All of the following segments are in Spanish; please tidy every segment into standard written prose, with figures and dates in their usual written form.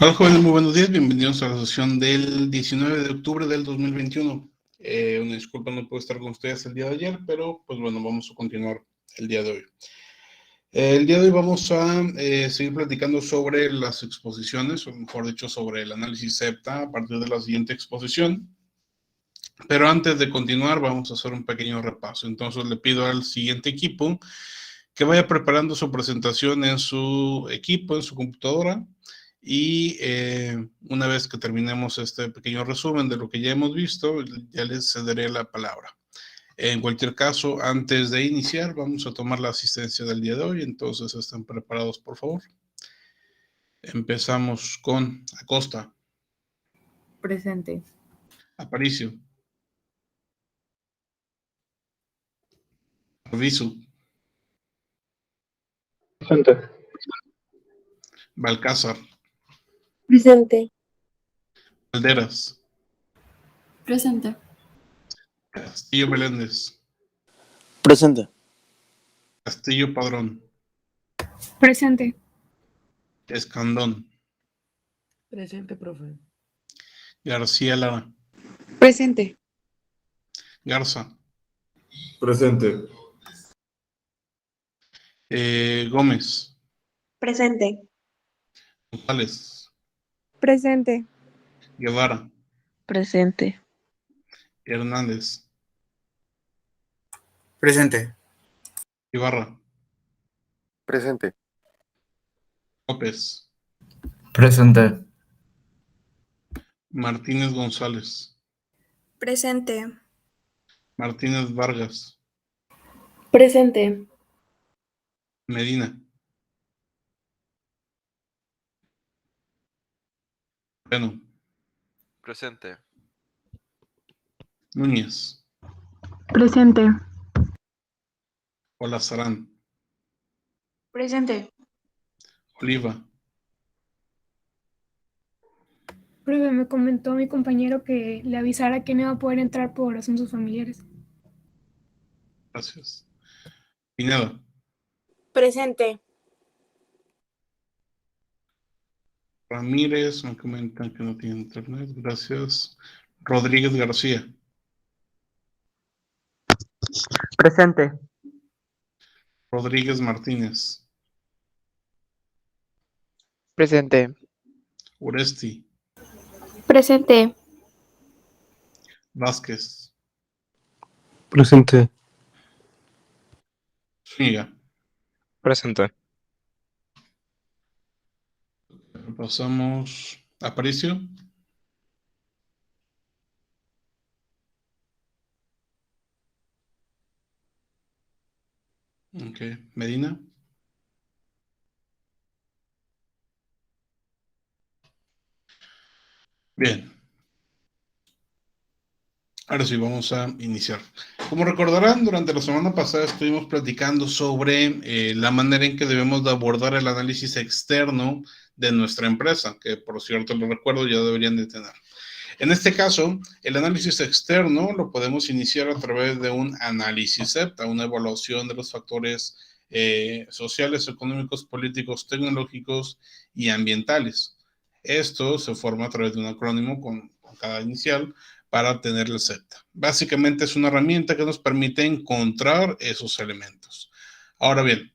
Hola jóvenes, muy buenos días, bienvenidos a la sesión del 19 de octubre del 2021. Una disculpa, no puedo estar con ustedes el día de ayer, pero pues bueno, vamos a continuar el día de hoy. El día de hoy vamos a seguir platicando sobre las exposiciones, o mejor dicho, sobre el análisis SEPTA a partir de la siguiente exposición. Pero antes de continuar, vamos a hacer un pequeño repaso. Entonces le pido al siguiente equipo que vaya preparando su presentación en su equipo, en su computadora. Y una vez que terminemos este pequeño resumen de lo que ya hemos visto, ya les cederé la palabra. En cualquier caso, antes de iniciar, vamos a tomar la asistencia del día de hoy. Entonces, estén preparados, por favor. Empezamos con Acosta. Presente. Aparicio. Arvizu. Presente. Balcázar. Presente. Calderas. Presente. Castillo Meléndez. Presente. Castillo Padrón. Presente. Escandón. Presente, profe. García Lara. Presente. Garza. Presente. Gómez. Presente. González. Presente. Guevara. Presente. Hernández. Presente. Ibarra. Presente. López. Presente. Martínez González. Presente. Martínez Vargas. Presente. Medina. Bueno. Presente. Núñez. Presente. Olazarán. Presente. Oliva. Profe, me comentó mi compañero que le avisara que no iba a poder entrar por asuntos familiares. Gracias. Pineda. Presente. Ramírez. Me comentan que no tiene internet. Gracias. Rodríguez García. Presente. Rodríguez Martínez. Presente. Uresti. Presente. Vázquez. Presente. Zúñiga. Presente. Pasamos. Aparicio. Ok. Medina. Bien. Ahora sí, vamos a iniciar. Como recordarán, durante la semana pasada estuvimos platicando sobre la manera en que debemos de abordar el análisis externo de nuestra empresa, que por cierto, lo recuerdo, ya deberían de tener. En este caso, el análisis externo lo podemos iniciar a través de un análisis SEPTA, una evaluación de los factores sociales, económicos, políticos, tecnológicos y ambientales. Esto se forma a través de un acrónimo con cada inicial para obtener el SEPTA. Básicamente es una herramienta que nos permite encontrar esos elementos. Ahora bien,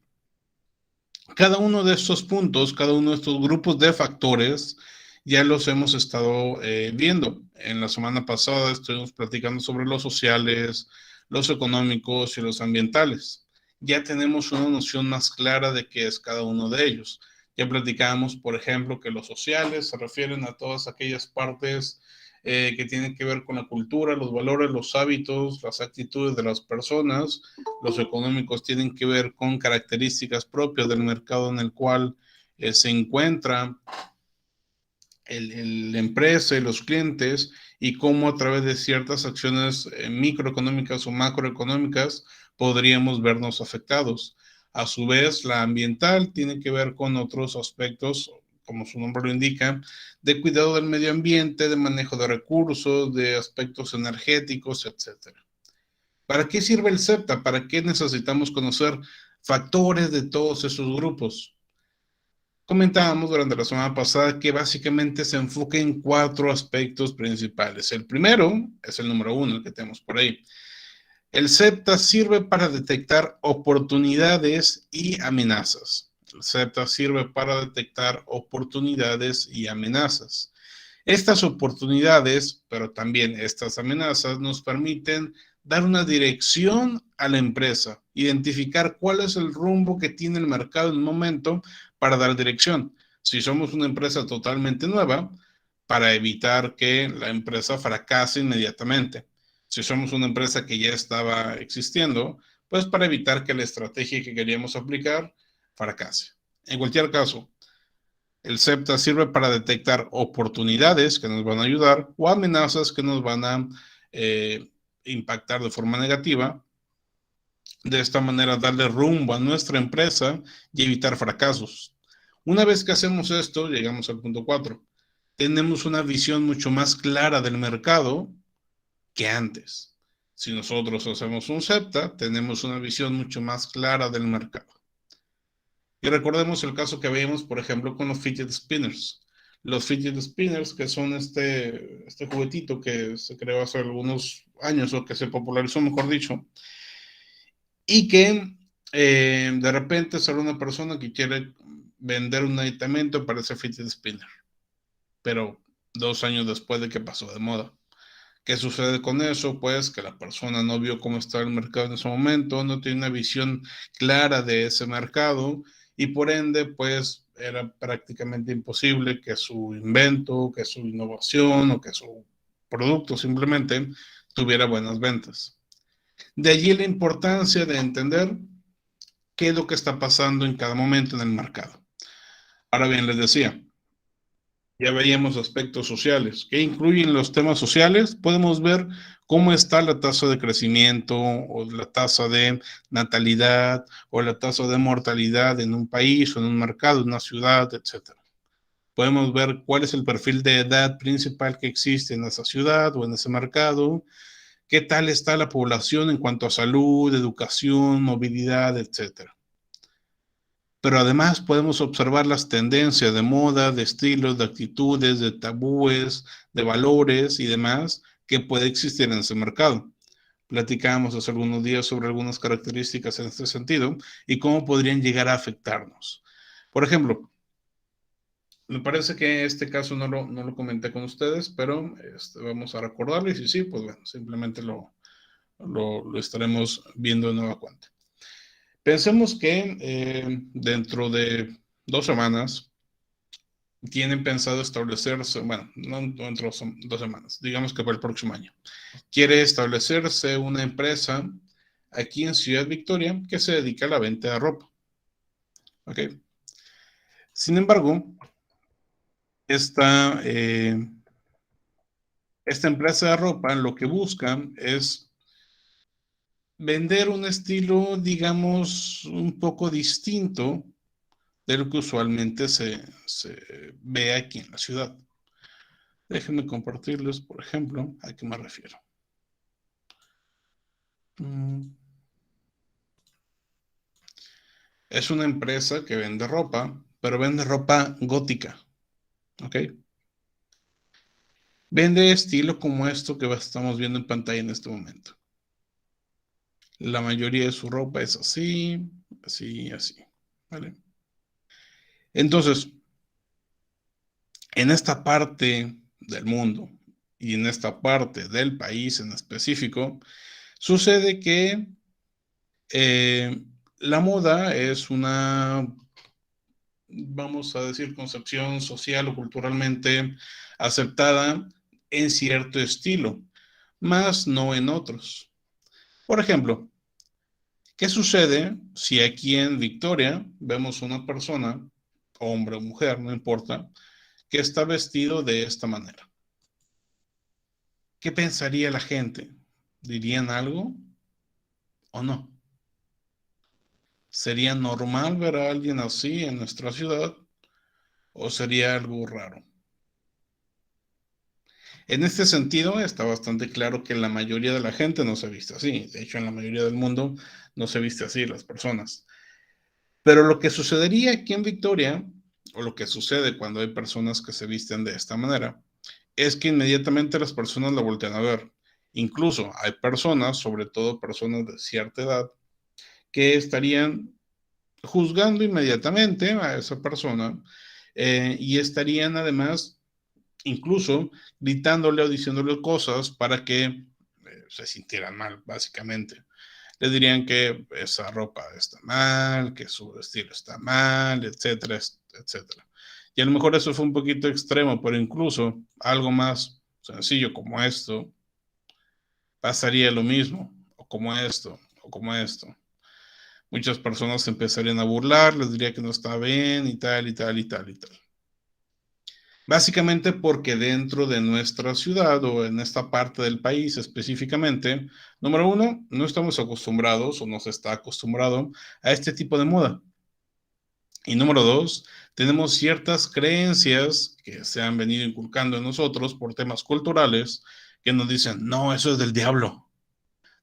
cada uno de estos puntos, cada uno de estos grupos de factores, ya los hemos estado viendo. En la semana pasada estuvimos platicando sobre los sociales, los económicos y los ambientales. Ya tenemos una noción más clara de qué es cada uno de ellos. Ya platicamos, por ejemplo, que los sociales se refieren a todas aquellas partes que tienen que ver con la cultura, los valores, los hábitos, las actitudes de las personas. Los económicos tienen que ver con características propias del mercado en el cual se encuentra la empresa y los clientes, y cómo a través de ciertas acciones microeconómicas o macroeconómicas podríamos vernos afectados. A su vez, la ambiental tiene que ver con otros aspectos, como su nombre lo indica, de cuidado del medio ambiente, de manejo de recursos, de aspectos energéticos, etcétera. ¿Para qué sirve el SEPTA? ¿Para qué necesitamos conocer factores de todos esos grupos? Comentábamos durante la semana pasada que básicamente se enfoca en 4 aspectos principales. El primero es el número 1, el que tenemos por ahí. El CEPTA sirve para detectar oportunidades y amenazas. El CEPTA sirve para detectar oportunidades y amenazas. Estas oportunidades, pero también estas amenazas, nos permiten dar una dirección a la empresa, identificar cuál es el rumbo que tiene el mercado en un momento para dar dirección. Si somos una empresa totalmente nueva, para evitar que la empresa fracase inmediatamente. Si somos una empresa que ya estaba existiendo, pues para evitar que la estrategia que queríamos aplicar fracase. En cualquier caso, el CEPTA sirve para detectar oportunidades que nos van a ayudar o amenazas que nos van a impactar de forma negativa. De esta manera, darle rumbo a nuestra empresa y evitar fracasos. Una vez que hacemos esto, llegamos al punto 4. Tenemos una visión mucho más clara del mercado que antes. Si nosotros hacemos un CEPTA, tenemos una visión mucho más clara del mercado. Y recordemos el caso que veíamos, por ejemplo, con los fidget spinners. Los fidget spinners, que son este juguetito que se creó hace algunos años, o que se popularizó, mejor dicho, y que de repente sale una persona que quiere vender un aditamento para ese fidget spinner, pero 2 años después de que pasó de moda. ¿Qué sucede con eso? Pues que la persona no vio cómo estaba el mercado en ese momento, no tiene una visión clara de ese mercado y por ende, pues era prácticamente imposible que su invento, que su innovación o que su producto simplemente tuviera buenas ventas. De allí la importancia de entender qué es lo que está pasando en cada momento en el mercado. Ahora bien, les decía, ya veíamos aspectos sociales. ¿Qué incluyen los temas sociales? Podemos ver cómo está la tasa de crecimiento o la tasa de natalidad o la tasa de mortalidad en un país o en un mercado, en una ciudad, etc. Podemos ver cuál es el perfil de edad principal que existe en esa ciudad o en ese mercado, qué tal está la población en cuanto a salud, educación, movilidad, etc. Pero además podemos observar las tendencias de moda, de estilos, de actitudes, de tabúes, de valores y demás que puede existir en ese mercado. Platicábamos hace algunos días sobre algunas características en este sentido y cómo podrían llegar a afectarnos. Por ejemplo, me parece que este caso no lo comenté con ustedes, pero vamos a recordarlo y si sí, pues bueno, simplemente lo estaremos viendo de nueva cuenta. Pensemos que dentro de 2 semanas tienen pensado establecerse, bueno, no dentro de 2 semanas, digamos que para el próximo año. Quiere establecerse una empresa aquí en Ciudad Victoria que se dedica a la venta de ropa. ¿Ok? Sin embargo, esta empresa de ropa lo que busca es vender un estilo, digamos, un poco distinto de lo que usualmente se ve aquí en la ciudad. Déjenme compartirles, por ejemplo, a qué me refiero. Es una empresa que vende ropa, pero vende ropa gótica. ¿Ok? Vende estilo como esto que estamos viendo en pantalla en este momento. La mayoría de su ropa es así, así, así. ¿Vale? Entonces, en esta parte del mundo y en esta parte del país en específico, sucede que la moda es una, vamos a decir, concepción social o culturalmente aceptada en cierto estilo, más no en otros. Por ejemplo, ¿qué sucede si aquí en Victoria vemos una persona, hombre o mujer, no importa, que está vestido de esta manera? ¿Qué pensaría la gente? ¿Dirían algo o no? ¿Sería normal ver a alguien así en nuestra ciudad o sería algo raro? En este sentido, está bastante claro que la mayoría de la gente no se viste así. De hecho, en la mayoría del mundo no se viste así las personas. Pero lo que sucedería aquí en Victoria, o lo que sucede cuando hay personas que se visten de esta manera, es que inmediatamente las personas la voltean a ver. Incluso hay personas, sobre todo personas de cierta edad, que estarían juzgando inmediatamente a esa persona y estarían además incluso gritándole o diciéndole cosas para que se sintieran mal, básicamente. Le dirían que esa ropa está mal, que su estilo está mal, etcétera, etcétera. Y a lo mejor eso fue un poquito extremo, pero incluso algo más sencillo como esto, pasaría lo mismo, o como esto, o como esto. Muchas personas se empezarían a burlar, les diría que no está bien y tal, y tal, y tal, y tal. Básicamente porque dentro de nuestra ciudad o en esta parte del país específicamente, número uno, no estamos acostumbrados o no se está acostumbrado a este tipo de moda. Y número dos, tenemos ciertas creencias que se han venido inculcando en nosotros por temas culturales que nos dicen, no, eso es del diablo,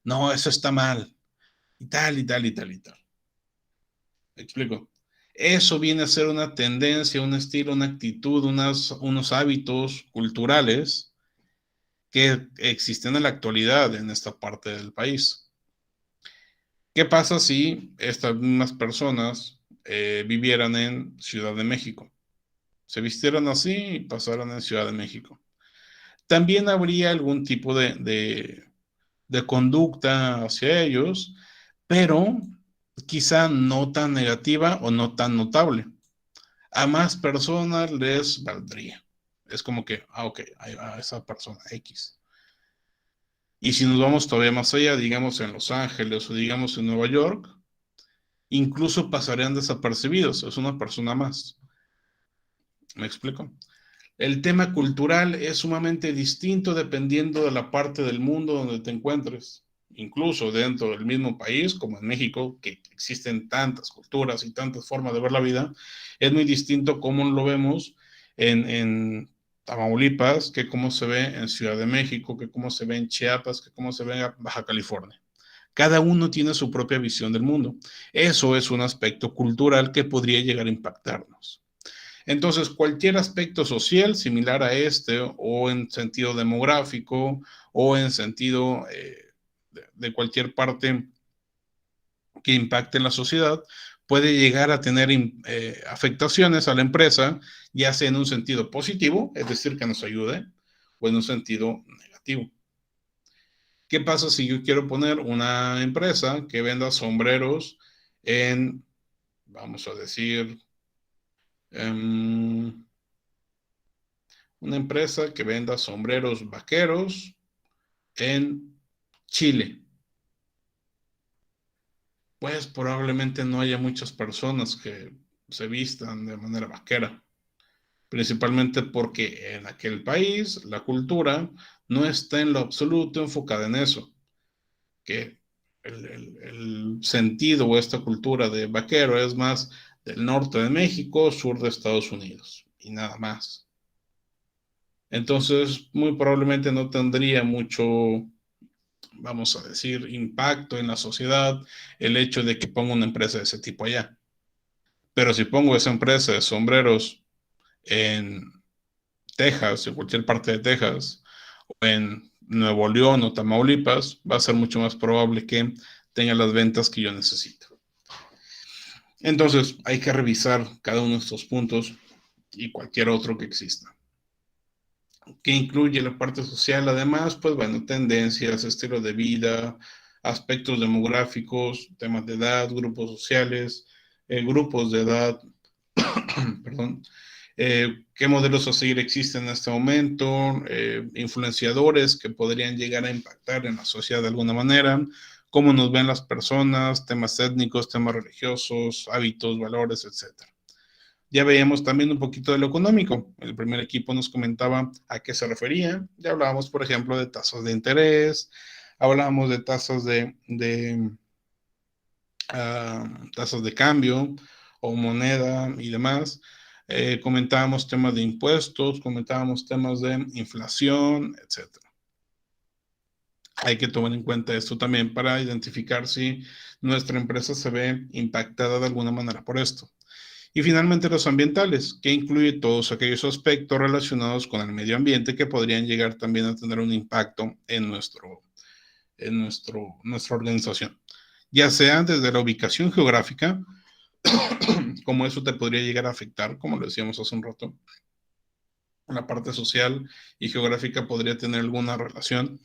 no, eso está mal, y tal, y tal, y tal, y tal. ¿Me explico? Eso viene a ser una tendencia, un estilo, una actitud, unos hábitos culturales que existen en la actualidad en esta parte del país. ¿Qué pasa si estas mismas personas vivieran en Ciudad de México? Se vistieran así y pasaran en Ciudad de México. También habría algún tipo de conducta hacia ellos, pero quizá no tan negativa o no tan notable. A más personas les valdría. Es como que, ok, ahí va esa persona X. Y si nos vamos todavía más allá, digamos en Los Ángeles o digamos en Nueva York, incluso pasarían desapercibidos. Es una persona más. ¿Me explico? El tema cultural es sumamente distinto dependiendo de la parte del mundo donde te encuentres. Incluso dentro del mismo país, como en México, que existen tantas culturas y tantas formas de ver la vida, es muy distinto cómo lo vemos en Tamaulipas, que cómo se ve en Ciudad de México, que cómo se ve en Chiapas, que cómo se ve en Baja California. Cada uno tiene su propia visión del mundo. Eso es un aspecto cultural que podría llegar a impactarnos. Entonces, cualquier aspecto social similar a este, o en sentido demográfico, o en sentido de cualquier parte que impacte en la sociedad, puede llegar a tener afectaciones a la empresa, ya sea en un sentido positivo, es decir, que nos ayude, o en un sentido negativo. ¿Qué pasa si yo quiero poner una empresa que venda sombreros en, vamos a decir, una empresa que venda sombreros vaqueros en Chile? Pues probablemente no haya muchas personas que se vistan de manera vaquera, principalmente porque en aquel país la cultura no está en lo absoluto enfocada en eso, que el sentido o esta cultura de vaquero es más del norte de México, sur de Estados Unidos y nada más. Entonces, muy probablemente no tendría mucho, vamos a decir, impacto en la sociedad el hecho de que ponga una empresa de ese tipo allá. Pero si pongo esa empresa de sombreros en Texas, en cualquier parte de Texas, o en Nuevo León o Tamaulipas, va a ser mucho más probable que tenga las ventas que yo necesito. Entonces, hay que revisar cada uno de estos puntos y cualquier otro que exista. Que incluye la parte social, además, pues bueno, tendencias, estilo de vida, aspectos demográficos, temas de edad, grupos sociales, grupos de edad, perdón, qué modelos a seguir existen en este momento, influenciadores que podrían llegar a impactar en la sociedad de alguna manera, cómo nos ven las personas, temas étnicos, temas religiosos, hábitos, valores, etcétera. Ya veíamos también un poquito de lo económico. El primer equipo nos comentaba a qué se refería. Ya hablábamos, por ejemplo, de tasas de interés, hablábamos de tasas tasas de cambio o moneda y demás. Comentábamos temas de impuestos, comentábamos temas de inflación, etcétera. Hay que tomar en cuenta esto también para identificar si nuestra empresa se ve impactada de alguna manera por esto. Y finalmente los ambientales, que incluye todos aquellos aspectos relacionados con el medio ambiente que podrían llegar también a tener un impacto en nuestra organización, ya sea desde la ubicación geográfica, como eso te podría llegar a afectar, como lo decíamos hace un rato. La parte social y geográfica podría tener alguna relación,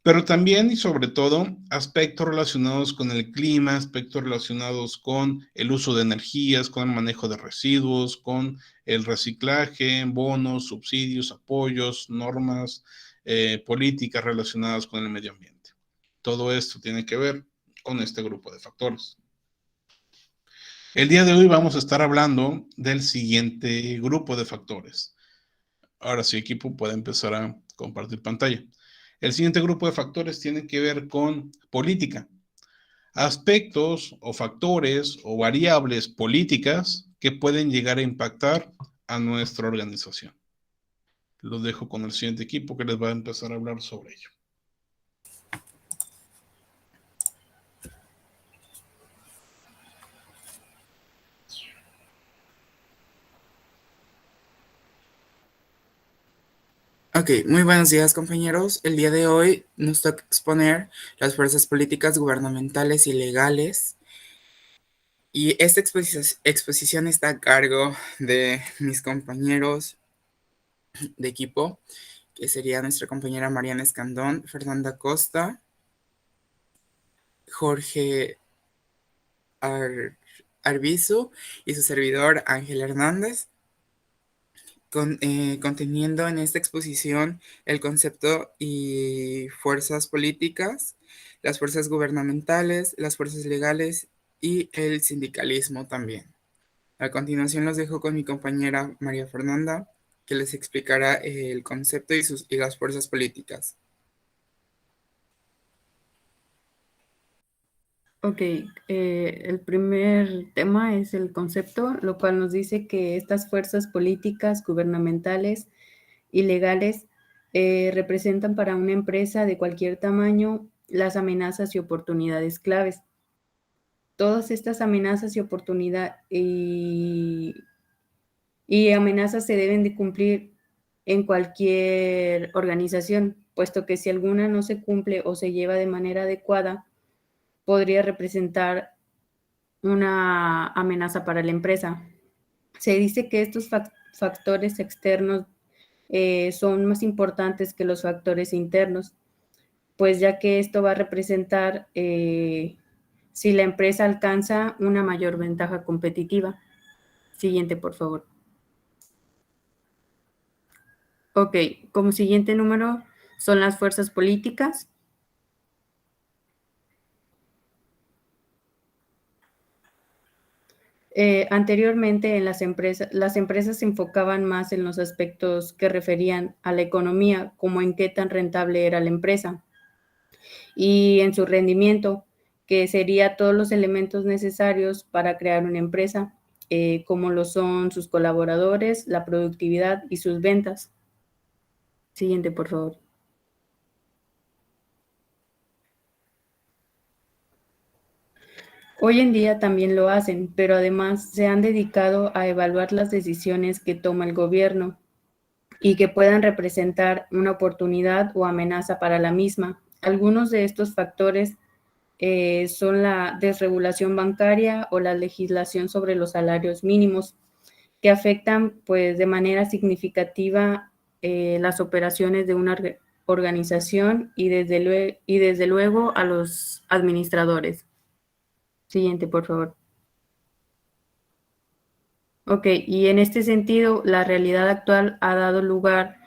pero también y sobre todo aspectos relacionados con el clima, aspectos relacionados con el uso de energías, con el manejo de residuos, con el reciclaje, bonos, subsidios, apoyos, normas, políticas relacionadas con el medio ambiente. Todo esto tiene que ver con este grupo de factores. El día de hoy vamos a estar hablando del siguiente grupo de factores. Ahora sí, equipo, puede empezar a compartir pantalla. El siguiente grupo de factores tiene que ver con política. Aspectos o factores o variables políticas que pueden llegar a impactar a nuestra organización. Los dejo con el siguiente equipo que les va a empezar a hablar sobre ello. Ok, muy buenos días compañeros. El día de hoy nos toca exponer las fuerzas políticas gubernamentales y legales. Y esta exposición está a cargo de mis compañeros de equipo, que sería nuestra compañera Mariana Escandón, Fernanda Costa, Jorge Arbizu y su servidor Ángel Hernández. Conteniendo en esta exposición el concepto y fuerzas políticas, las fuerzas gubernamentales, las fuerzas legales y el sindicalismo también. A continuación los dejo con mi compañera María Fernanda, que les explicará el concepto y las fuerzas políticas. Ok, el primer tema es el concepto, lo cual nos dice que estas fuerzas políticas, gubernamentales y legales representan para una empresa de cualquier tamaño las amenazas y oportunidades claves. Todas estas amenazas y oportunidades y amenazas se deben de cumplir en cualquier organización, puesto que si alguna no se cumple o se lleva de manera adecuada, podría representar una amenaza para la empresa. Se dice que estos factores externos son más importantes que los factores internos, pues ya que esto va a representar si la empresa alcanza una mayor ventaja competitiva. Siguiente, por favor. Ok, como siguiente número son las fuerzas políticas. Anteriormente en las empresas se enfocaban más en los aspectos que referían a la economía, como en qué tan rentable era la empresa, y en su rendimiento, que sería todos los elementos necesarios para crear una empresa, como lo son sus colaboradores, la productividad y sus ventas. Siguiente, por favor. Hoy en día también lo hacen, pero además se han dedicado a evaluar las decisiones que toma el gobierno y que puedan representar una oportunidad o amenaza para la misma. Algunos de estos factores son la desregulación bancaria o la legislación sobre los salarios mínimos, que afectan pues, de manera significativa las operaciones de una organización y desde luego a los administradores. Siguiente, por favor. Ok, y en este sentido, la realidad actual ha dado lugar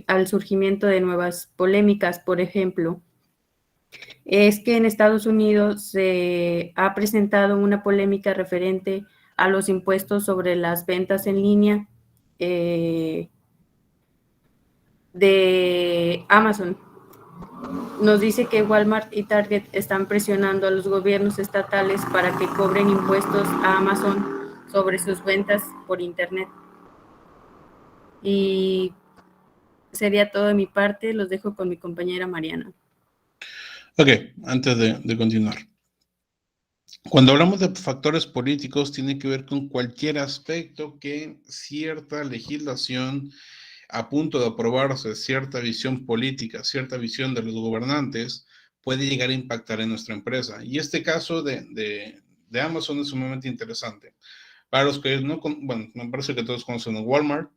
al surgimiento de nuevas polémicas. Por ejemplo, es que en Estados Unidos se ha presentado una polémica referente a los impuestos sobre las ventas en línea de Amazon. Nos dice que Walmart y Target están presionando a los gobiernos estatales para que cobren impuestos a Amazon sobre sus ventas por internet. Y sería todo de mi parte. Los dejo con mi compañera Mariana. Ok, antes de continuar. Cuando hablamos de factores políticos, tiene que ver con cualquier aspecto que cierta legislación a punto de aprobarse, cierta visión política, cierta visión de los gobernantes, puede llegar a impactar en nuestra empresa. Y este caso de Amazon es sumamente interesante. Para los que no, bueno, me parece que todos conocen Walmart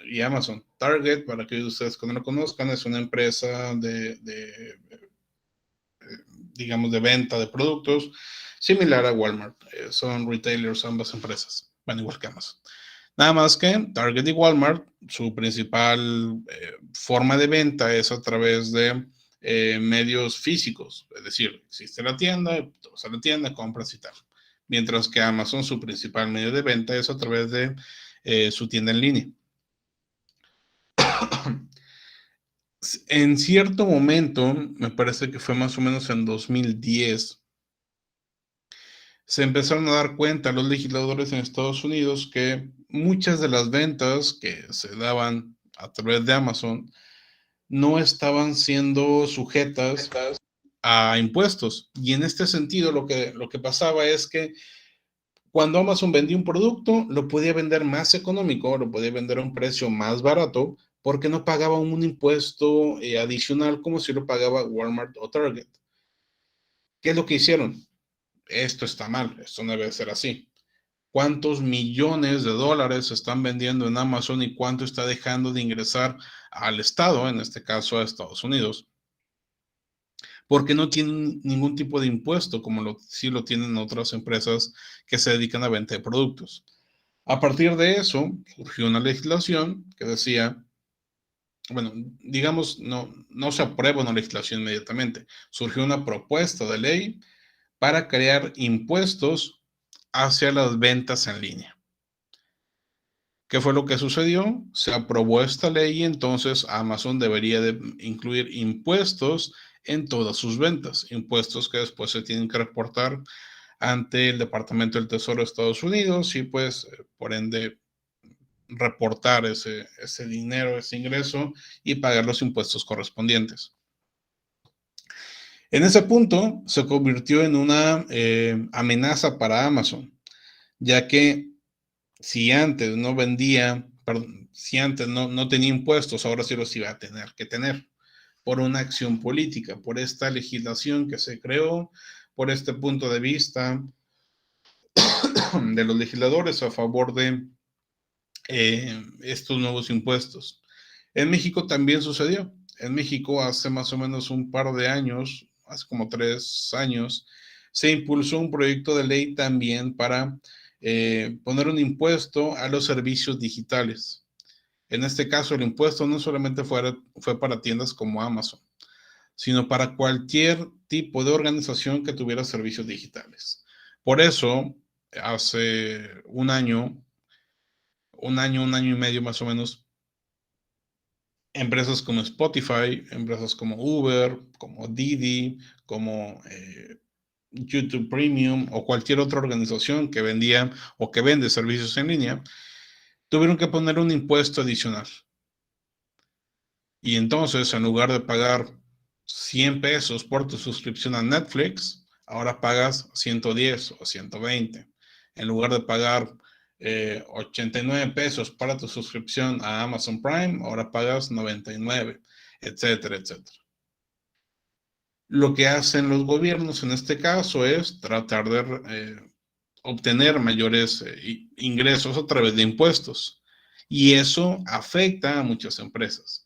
y Amazon. Target, para aquellos de ustedes que no lo conozcan, es una empresa digamos, de venta de productos similar a Walmart. Son retailers ambas empresas, van igual que Amazon. Nada más que Target y Walmart, su principal forma de venta es a través de medios físicos. Es decir, existe la tienda, vas a la tienda, compras y tal. Mientras que Amazon, su principal medio de venta es a través de su tienda en línea. En cierto momento, me parece que fue más o menos en 2010, se empezaron a dar cuenta los legisladores en Estados Unidos que muchas de las ventas que se daban a través de Amazon no estaban siendo sujetas a impuestos. Y en este sentido, lo que pasaba es que cuando Amazon vendía un producto, lo podía vender más económico, lo podía vender a un precio más barato, porque no pagaba un impuesto adicional como si lo pagaba Walmart o Target. ¿Qué es lo que hicieron? Esto está mal, esto no debe ser así. ¿Cuántos millones de dólares se están vendiendo en Amazon y cuánto está dejando de ingresar al Estado, en este caso a Estados Unidos? Porque no tienen ningún tipo de impuesto, como sí lo tienen otras empresas que se dedican a venta de productos. A partir de eso, surgió una legislación que decía, bueno, digamos, no se aprueba una legislación inmediatamente. Surgió una propuesta de ley para crear impuestos hacia las ventas en línea. ¿Qué fue lo que sucedió? Se aprobó esta ley y entonces Amazon debería de incluir impuestos en todas sus ventas, impuestos que después se tienen que reportar ante el Departamento del Tesoro de Estados Unidos y pues por ende reportar ese dinero, ese ingreso y pagar los impuestos correspondientes. En ese punto se convirtió en una amenaza para Amazon, ya que si antes no vendía, perdón, si antes no tenía impuestos, ahora sí los iba a tener que tener por una acción política, por esta legislación que se creó, por este punto de vista de los legisladores a favor de estos nuevos impuestos. En México también sucedió. En México hace más o menos un par de años, hace como 3 años, se impulsó un proyecto de ley también para poner un impuesto a los servicios digitales. En este caso, el impuesto no solamente fue para tiendas como Amazon, sino para cualquier tipo de organización que tuviera servicios digitales. Por eso, hace un año y medio más o menos, empresas como Spotify, empresas como Uber, como Didi, como YouTube Premium o cualquier otra organización que vendía o que vende servicios en línea, tuvieron que poner un impuesto adicional. Y entonces, en lugar de pagar 100 pesos por tu suscripción a Netflix, ahora pagas 110 o 120. En lugar de pagar 89 pesos para tu suscripción a Amazon Prime, ahora pagas 99, etcétera, etcétera. Lo que hacen los gobiernos en este caso es tratar de obtener mayores ingresos a través de impuestos. Y eso afecta a muchas empresas.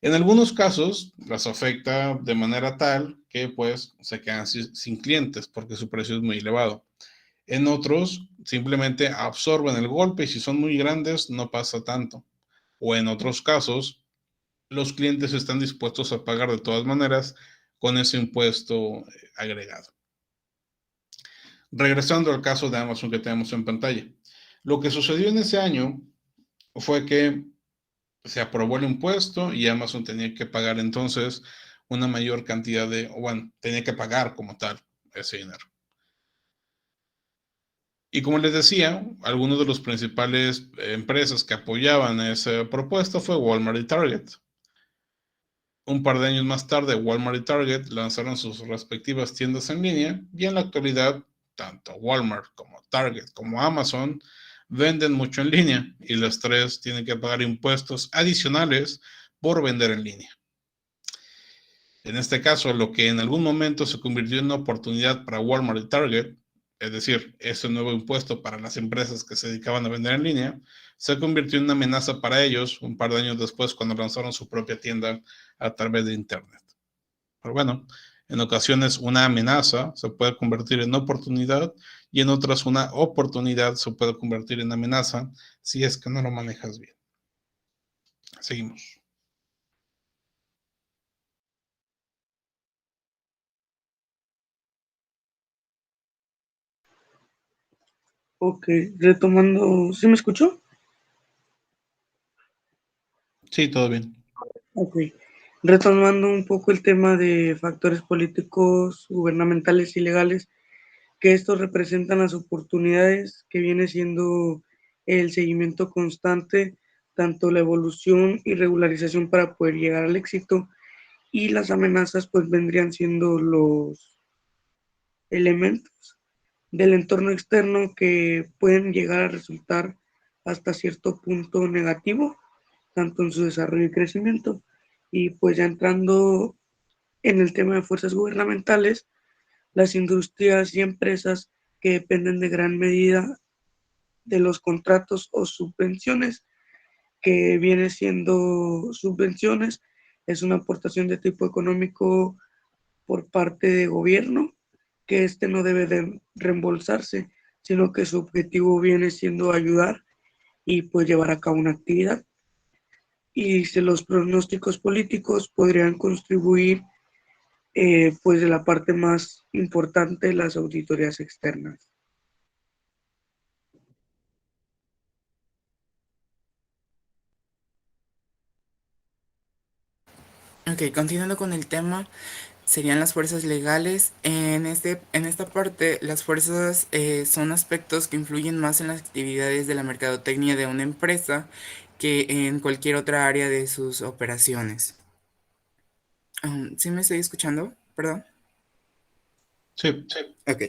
En algunos casos las afecta de manera tal que pues se quedan sin clientes porque su precio es muy elevado. En otros simplemente absorben el golpe y si son muy grandes no pasa tanto. O en otros casos los clientes están dispuestos a pagar de todas maneras con ese impuesto agregado. Regresando al caso de Amazon que tenemos en pantalla. Lo que sucedió en ese año fue que se aprobó el impuesto y Amazon tenía que pagar entonces una mayor cantidad tenía que pagar como tal ese dinero. Y como les decía, algunos de los principales empresas que apoyaban esa propuesta fue Walmart y Target. Un par de años más tarde, Walmart y Target lanzaron sus respectivas tiendas en línea y en la actualidad tanto Walmart como Target como Amazon venden mucho en línea y las tres tienen que pagar impuestos adicionales por vender en línea. En este caso, lo que en algún momento se convirtió en una oportunidad para Walmart y Target, es decir, ese nuevo impuesto para las empresas que se dedicaban a vender en línea, se convirtió en una amenaza para ellos un par de años después cuando lanzaron su propia tienda a través de Internet. Pero bueno, en ocasiones una amenaza se puede convertir en oportunidad y en otras una oportunidad se puede convertir en amenaza si es que no lo manejas bien. Seguimos. Ok, retomando, ¿sí me escuchó? Sí, todo bien. Ok, retomando un poco el tema de factores políticos, gubernamentales y legales, que estos representan las oportunidades que viene siendo el seguimiento constante, tanto la evolución y regularización para poder llegar al éxito, y las amenazas pues vendrían siendo los elementos del entorno externo que pueden llegar a resultar hasta cierto punto negativo, tanto en su desarrollo y crecimiento. Y pues ya entrando en el tema de fuerzas gubernamentales, las industrias y empresas que dependen de gran medida de los contratos o subvenciones, que viene siendo subvenciones, es una aportación de tipo económico por parte de gobierno, que este no debe de reembolsarse, sino que su objetivo viene siendo ayudar y pues llevar a cabo una actividad. Y si los pronósticos políticos podrían contribuir pues de la parte más importante, las auditorías externas. Ok, continuando con el tema, serían las fuerzas legales. En esta parte, las fuerzas son aspectos que influyen más en las actividades de la mercadotecnia de una empresa que en cualquier otra área de sus operaciones. ¿Sí me estoy escuchando? Perdón. Sí. Ok.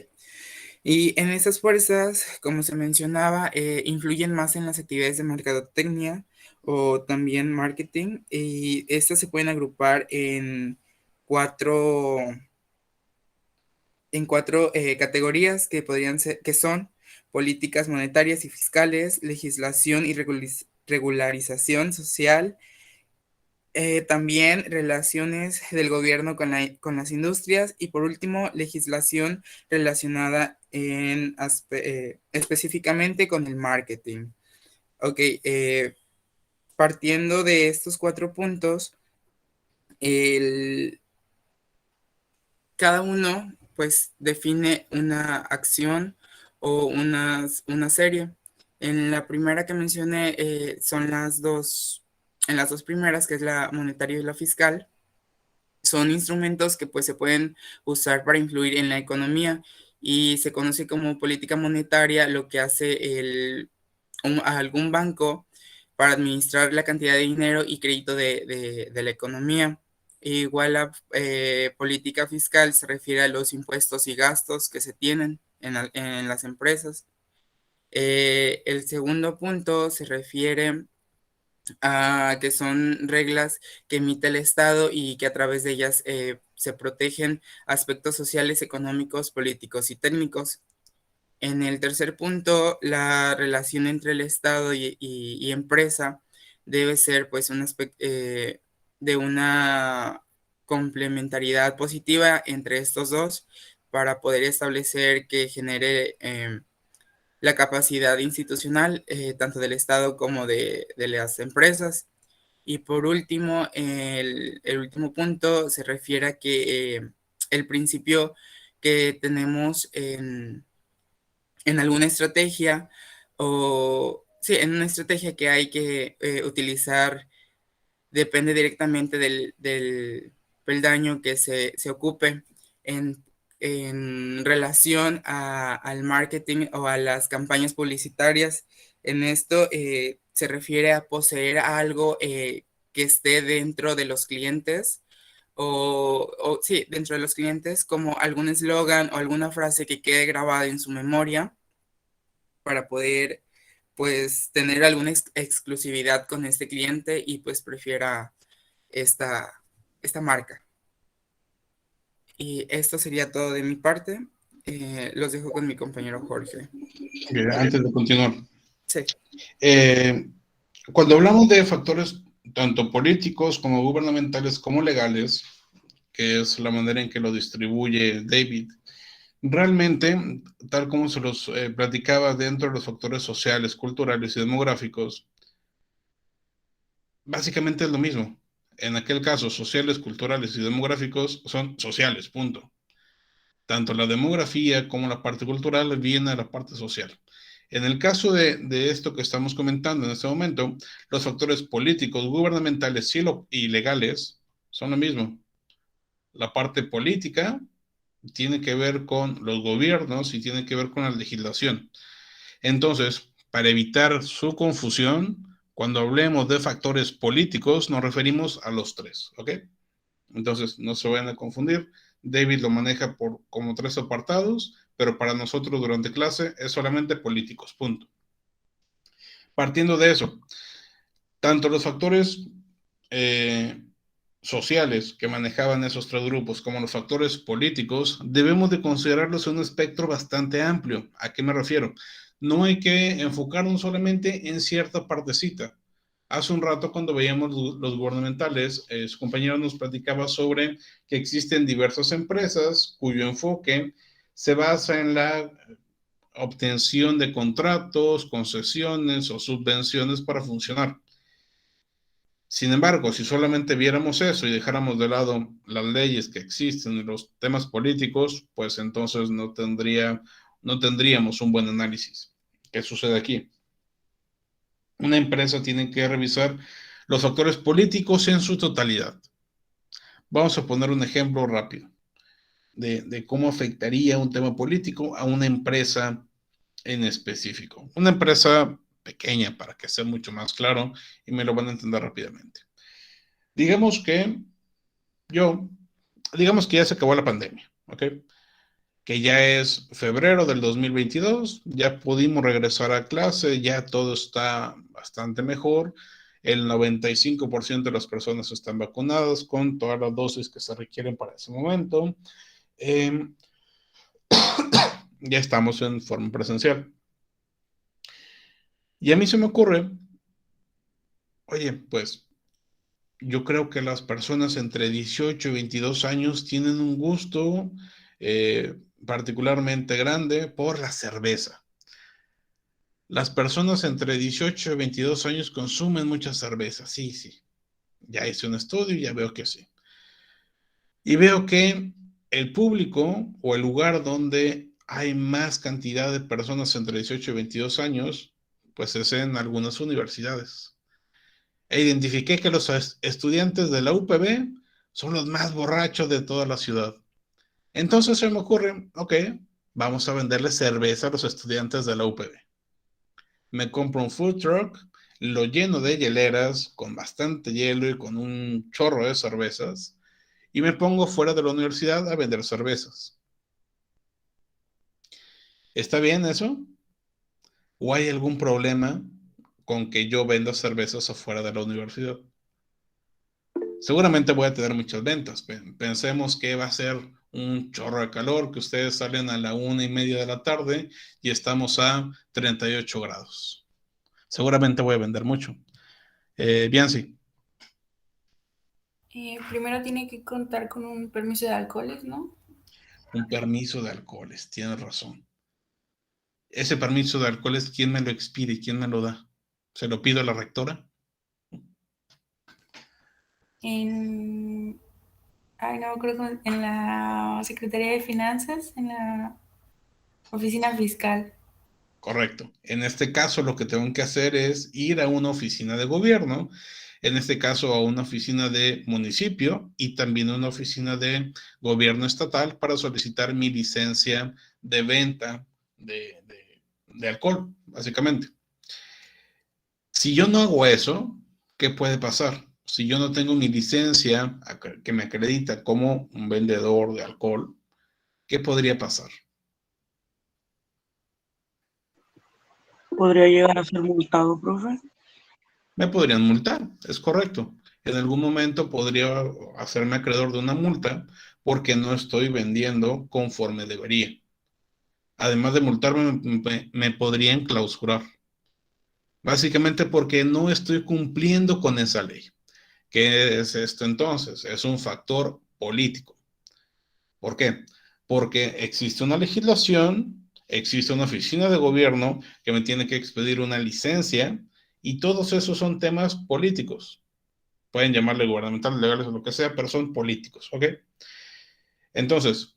Y en esas fuerzas, como se mencionaba, influyen más en las actividades de mercadotecnia o también marketing, y estas se pueden agrupar cuatro, en cuatro categorías que podrían ser, que son políticas monetarias y fiscales, legislación y regularización social, también relaciones del gobierno con las industrias y por último legislación relacionada específicamente con el marketing. Ok, partiendo de estos 4 puntos, cada uno pues define una acción o una serie. En la primera que mencioné son en las dos primeras, que es la monetaria y la fiscal, son instrumentos que pues se pueden usar para influir en la economía y se conoce como política monetaria lo que hace a algún banco para administrar la cantidad de dinero y crédito de la economía. Igual la política fiscal se refiere a los impuestos y gastos que se tienen en las empresas. El segundo punto se refiere a que son reglas que emite el Estado y que a través de ellas se protegen aspectos sociales, económicos, políticos y técnicos. En el tercer punto, la relación entre el Estado y empresa debe ser pues un aspecto de una complementariedad positiva entre estos dos para poder establecer que genere la capacidad institucional tanto del Estado como de las empresas. Y por último, el último punto se refiere a que el principio que tenemos en alguna estrategia o sí, en una estrategia que hay que utilizar depende directamente del peldaño que se ocupe en relación al marketing o a las campañas publicitarias. En esto se refiere a poseer algo que esté dentro de los clientes sí, dentro de los clientes, como algún eslogan o alguna frase que quede grabada en su memoria para poder, pues, tener alguna exclusividad con este cliente y pues prefiera esta marca. Y esto sería todo de mi parte. Los dejo con mi compañero Jorge. Antes de continuar. Sí. Cuando hablamos de factores tanto políticos como gubernamentales como legales, que es la manera en que lo distribuye David, realmente, tal como se los platicaba dentro de los factores sociales, culturales y demográficos, básicamente es lo mismo. En aquel caso, sociales, culturales y demográficos son sociales, punto. Tanto la demografía como la parte cultural viene de la parte social. En el caso de esto que estamos comentando en este momento, los factores políticos, gubernamentales y legales son lo mismo. La parte política tiene que ver con los gobiernos y tiene que ver con la legislación. Entonces, para evitar su confusión, cuando hablemos de factores políticos, nos referimos a los tres, ¿ok? Entonces, no se vayan a confundir. David lo maneja como 3 apartados, pero para nosotros durante clase es solamente políticos, punto. Partiendo de eso, tanto los factores sociales que manejaban esos 3 grupos como los factores políticos, debemos de considerarlos en un espectro bastante amplio. ¿A qué me refiero? No hay que enfocarnos solamente en cierta partecita. Hace un rato cuando veíamos los gubernamentales, su compañero nos platicaba sobre que existen diversas empresas cuyo enfoque se basa en la obtención de contratos, concesiones o subvenciones para funcionar. Sin embargo, si solamente viéramos eso y dejáramos de lado las leyes que existen y los temas políticos, pues entonces no tendríamos un buen análisis. ¿Qué sucede aquí? Una empresa tiene que revisar los factores políticos en su totalidad. Vamos a poner un ejemplo rápido de cómo afectaría un tema político a una empresa en específico. Una empresa pequeña, para que sea mucho más claro y me lo van a entender rápidamente. Digamos que ya se acabó la pandemia, ¿ok? Que ya es febrero del 2022, ya pudimos regresar a clase, ya todo está bastante mejor, el 95% de las personas están vacunadas con todas las dosis que se requieren para ese momento. Ya estamos en forma presencial. Y a mí se me ocurre, oye, pues yo creo que las personas entre 18 y 22 años tienen un gusto particularmente grande por la cerveza. Las personas entre 18 y 22 años consumen mucha cerveza, sí. Ya hice un estudio y ya veo que sí. Y veo que el público o el lugar donde hay más cantidad de personas entre 18 y 22 años, pues es en algunas universidades. E identifiqué que los estudiantes de la UPB son los más borrachos de toda la ciudad. Entonces se me ocurre, ok, vamos a venderle cerveza a los estudiantes de la UPB. Me compro un food truck, lo lleno de hieleras, con bastante hielo y con un chorro de cervezas, y me pongo fuera de la universidad a vender cervezas. ¿Está bien eso? ¿O hay algún problema con que yo venda cervezas afuera de la universidad? Seguramente voy a tener muchas ventas. Pensemos que va a ser un chorro de calor, que ustedes salen a la 1:30 de la tarde y estamos a 38 grados. Seguramente voy a vender mucho. Bianci. Primero tiene que contar con un permiso de alcoholes, ¿no? Un permiso de alcoholes, tienes razón. Ese permiso de alcoholes, ¿quién me lo expide y quién me lo da? ¿Se lo pido a la rectora? Creo que en la Secretaría de Finanzas, en la oficina fiscal. Correcto. En este caso, lo que tengo que hacer es ir a una oficina de gobierno, en este caso a una oficina de municipio y también a una oficina de gobierno estatal para solicitar mi licencia de venta de alcohol, básicamente. Si yo no hago eso, ¿qué puede pasar? si yo no tengo mi licencia que me acredita como un vendedor de alcohol, ¿qué podría pasar? ¿Podría llegar a ser multado, profe? Me podrían multar, es correcto. En algún momento podría hacerme acreedor de una multa porque no estoy vendiendo conforme debería. Además de multarme, me podrían clausurar. Básicamente porque no estoy cumpliendo con esa ley. ¿Qué es esto entonces? Es un factor político. ¿Por qué? Porque existe una legislación, existe una oficina de gobierno que me tiene que expedir una licencia y todos esos son temas políticos. Pueden llamarle gubernamentales, legales o lo que sea, pero son políticos, ¿ok? Entonces,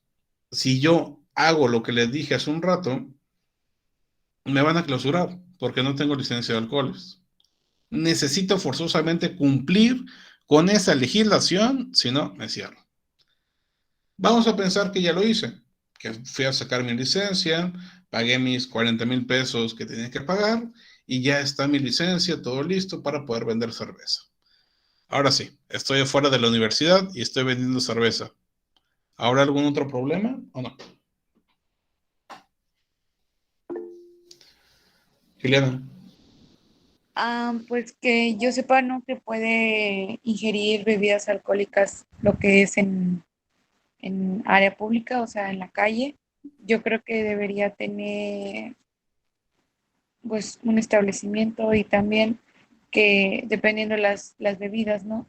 si yo hago lo que les dije hace un rato, me van a clausurar porque no tengo licencia de alcoholes. Necesito forzosamente cumplir con esa legislación, si no, me cierro. Vamos a pensar que ya lo hice, que fui a sacar mi licencia, pagué mis 40,000 pesos que tenía que pagar y ya está mi licencia, todo listo para poder vender cerveza. Ahora sí, estoy afuera de la universidad y estoy vendiendo cerveza. ¿Habrá algún otro problema o no? Juliana. Pues que yo sepa, no que puede ingerir bebidas alcohólicas lo que es en área pública, o sea, en la calle. Yo creo que debería tener pues un establecimiento y también que dependiendo las bebidas, ¿no?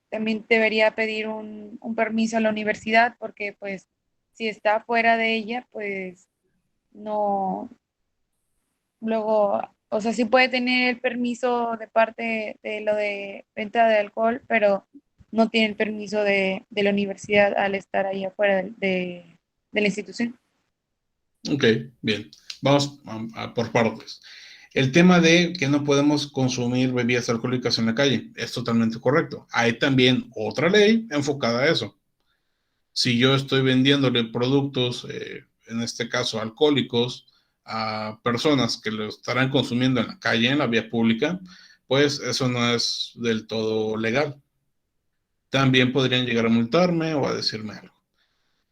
También debería pedir un permiso a la universidad porque pues si está fuera de ella, pues no, luego, o sea, sí puede tener el permiso de parte de lo de venta de alcohol, pero no tiene el permiso de la universidad al estar ahí afuera de la institución. Ok, bien. Vamos por partes. El tema de que no podemos consumir bebidas alcohólicas en la calle es totalmente correcto. Hay también otra ley enfocada a eso. Si yo estoy vendiéndole productos, en este caso alcohólicos, a personas que lo estarán consumiendo en la calle, en la vía pública, pues eso no es del todo legal. También podrían llegar a multarme o a decirme algo.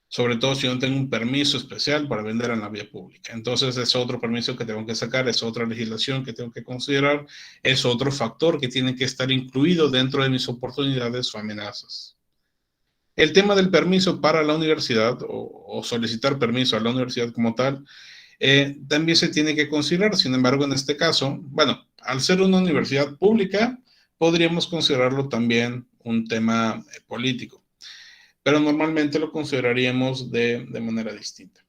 Sobre todo si no tengo un permiso especial para vender en la vía pública. Entonces es otro permiso que tengo que sacar, es otra legislación que tengo que considerar, es otro factor que tiene que estar incluido dentro de mis oportunidades o amenazas. El tema del permiso para la universidad o solicitar permiso a la universidad como tal, también se tiene que considerar. Sin embargo, en este caso, bueno, al ser una universidad pública, podríamos considerarlo también un tema político, pero normalmente lo consideraríamos de manera distinta.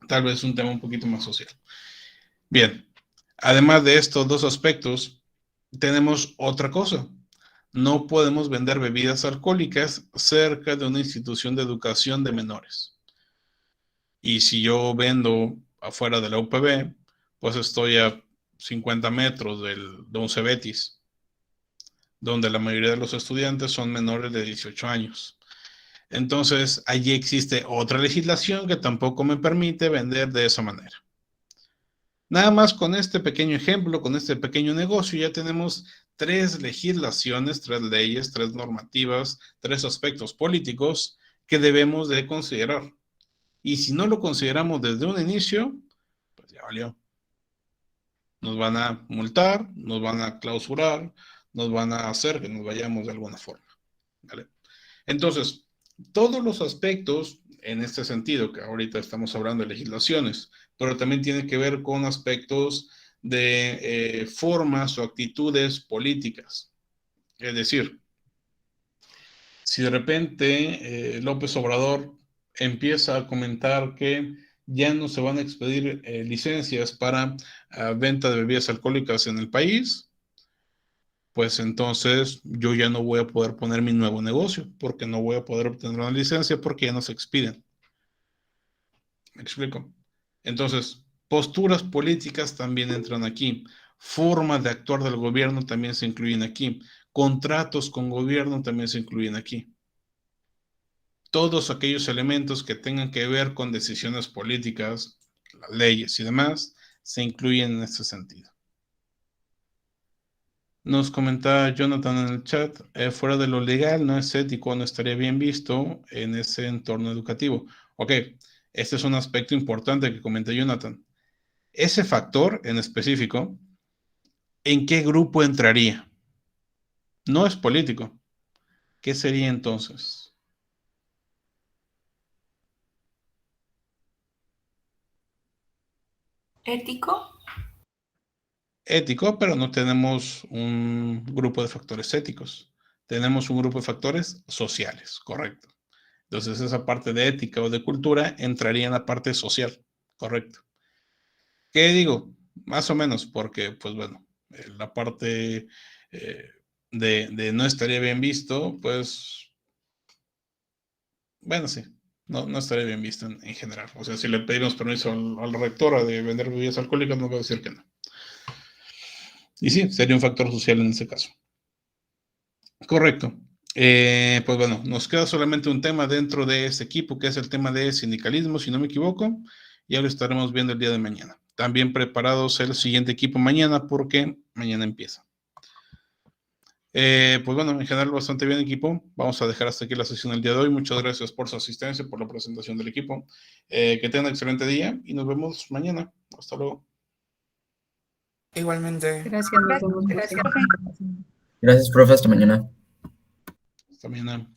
Tal vez un tema un poquito más social. Bien, además de estos dos aspectos, tenemos otra cosa. No podemos vender bebidas alcohólicas cerca de una institución de educación de menores. Y si yo vendo afuera de la UPB, pues estoy a 50 metros de un Cebetis, donde la mayoría de los estudiantes son menores de 18 años. Entonces, allí existe otra legislación que tampoco me permite vender de esa manera. Nada más con este pequeño ejemplo, con este pequeño negocio, ya tenemos 3 legislaciones, 3 leyes, 3 normativas, 3 aspectos políticos que debemos de considerar. Y si no lo consideramos desde un inicio, pues ya valió. Nos van a multar, nos van a clausurar, nos van a hacer que nos vayamos de alguna forma. ¿Vale? Entonces, todos los aspectos en este sentido, que ahorita estamos hablando de legislaciones, pero también tiene que ver con aspectos de formas o actitudes políticas. Es decir, si de repente López Obrador empieza a comentar que ya no se van a expedir licencias para venta de bebidas alcohólicas en el país, pues entonces yo ya no voy a poder poner mi nuevo negocio porque no voy a poder obtener una licencia porque ya no se expiden. ¿Me explico? Entonces, posturas políticas también entran aquí. Formas de actuar del gobierno también se incluyen aquí. Contratos con gobierno también se incluyen aquí. Todos aquellos elementos que tengan que ver con decisiones políticas, las leyes y demás, se incluyen en este sentido. Nos comentaba Jonathan en el chat, fuera de lo legal, no es ético, no estaría bien visto en ese entorno educativo. Ok, este es un aspecto importante que comenta Jonathan. Ese factor en específico, ¿en qué grupo entraría? No es político. ¿Qué sería entonces? ¿Ético? Ético, pero no tenemos un grupo de factores éticos. Tenemos un grupo de factores sociales, correcto. Entonces esa parte de ética o de cultura entraría en la parte social, correcto. ¿Qué digo? Más o menos, porque pues bueno, la parte de no estaría bien visto, pues bueno, sí, no estaría bien visto en general. O sea, si le pedimos permiso al rector de vender bebidas alcohólicas, nos va a decir que no. Y sí, sería un factor social en ese caso. Correcto. Pues bueno, nos queda solamente un tema dentro de este equipo, que es el tema de sindicalismo, si no me equivoco. Ya lo estaremos viendo el día de mañana. También preparados el siguiente equipo mañana, porque mañana empieza. Pues bueno, en general bastante bien, equipo. Vamos a dejar hasta aquí la sesión del día de hoy. Muchas gracias por su asistencia, por la presentación del equipo. Que tengan un excelente día y nos vemos mañana. Hasta luego. Igualmente. Gracias, nos vemos. Gracias, Gracias, profe. Hasta mañana. Hasta mañana.